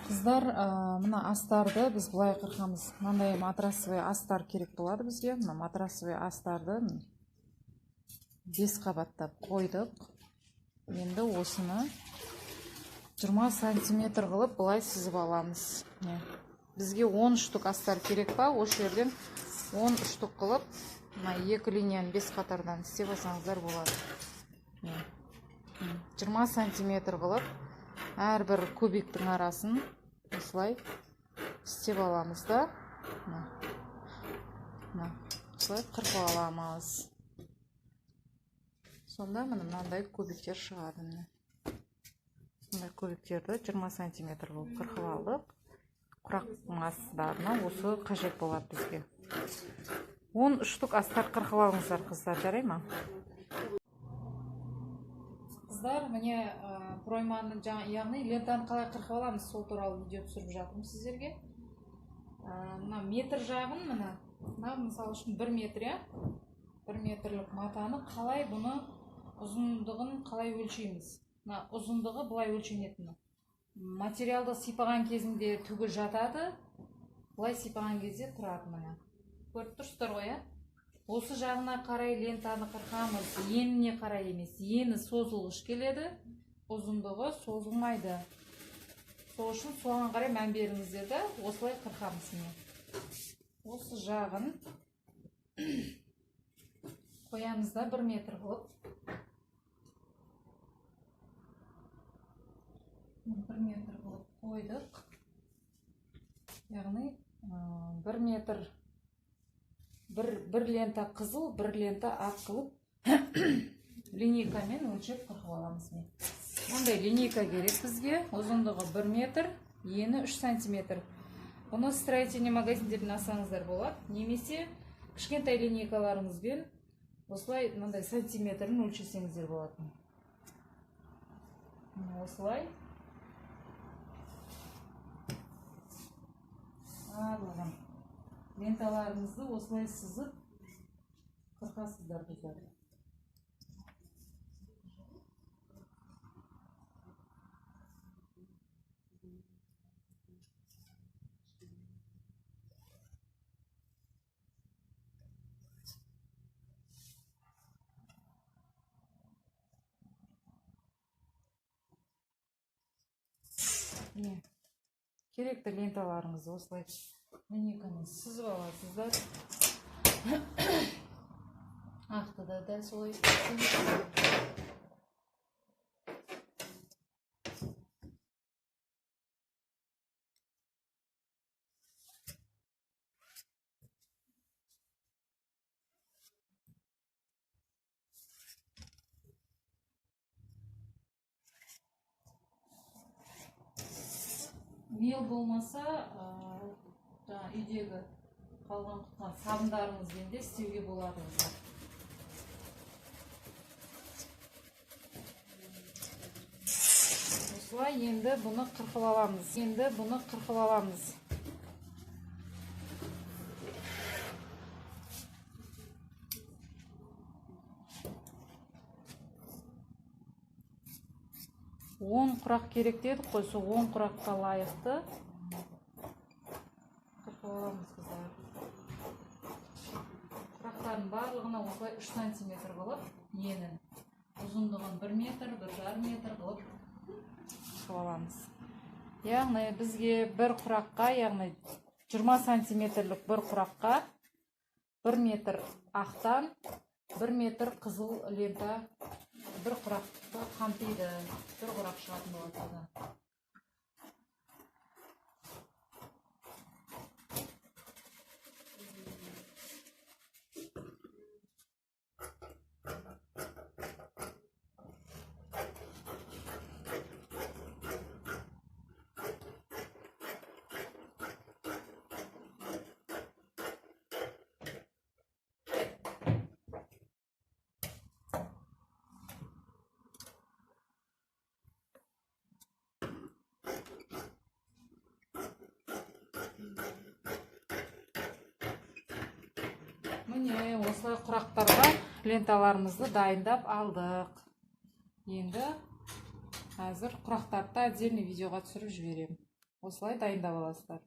Қыздар, мына астарды біз былай қырқамыз. Мынандай матрасовый астар керек болады бізге. Мына матрасовый астарды 5 қабаттап қойдық. Енді осыны 20 сантиметр қылып былай сызып аламыз. Бізге 10 штук астар керек па? Осы жерден 10 штук қылып, мына 2 линияны 5 қатардан істеп алсаңыздар болады. 20 сантиметр қылып, әрбір кубиктің арасын осылай істеп аламыз да. Осылай қырқып аламыз. Сонда мынандай кубиктер шығады. Мындай кубиктерді 20 сантиметр қылып қырқып алдық. Құрақтың астарына осы қажет болады бізге. 10 штук астар қырқып алыңыздар, қыздар, жарай ма? Қыздар, міне пройманы, яғни лентаны қалай қырқып аламыз, сол туралы видео түсіріп жатырмын сіздерге. Мына метр жағын, мына мысалы үшін 1 метр, 1 метрлік матаны қалай, бұны ұзындығын қалай өлшейміз? Ұзындығы былай өлшенетіні. Материалды сипаған кезінде түгі жатады, былай сипаған кезде тұрады. Көріп тұрсыздар ғой, осы жағына қарай лентаны қырқамыз, еніне қарай емес. Ені созылғыш келеді, ұзындығы созылмайды. Сол үшін соған қарай мән беріңіздер де, осылай қырқамыз. Осы жағын қоямыз да 1 метр қылып. 1 метр қылып қойдық. Яғни 1 метр, бір лента қызыл, бір лента ақ қылып линейкамен өлшеп қырқып аламыз. Ондай линейка керек бізге. Ұзындығы 1 метр, ені 3 сантиметр. Бұны строительный магазиндерден алсаңыздар болады. Немесе кішкентай линейкаларыңызбен осылай мынандай сантиметрін өлшесеңіздер болады. Осылай барлығын ленталарыңызды осылай сызып қырқасыздар, қыздар. Керекті ленталарыңызды осылай линейкамен сызып аласыздар. Ақты да дәл солай. Мел болмаса, үйдегі қалған құтқан сабындарыңызбен де істеуге болады. Осылай енді бұны қырқып аламыз. Он құрақ керек дедік қой, сол 10 құраққа лайықты қырқып аламыз, қыздар. Құрақтардың барлығына осылай 3 сантиметр қылып, енін ұзындығын 1 метр, 1,5 метр қылып қырқып аламыз. Яғни бізге бір құраққа, яғни 20 сантиметрлік бір құраққа 1 метр ақтан 1 метр қызыл лента бір құрақты қамтиды. Бір құрақ шығатын болады. Міне осылай құрақтарға ленталарымызды дайындап алдық. Енді қазір құрақтарды отдельный видеоға түсіріп жіберемін. осылай дайындап аласыздар.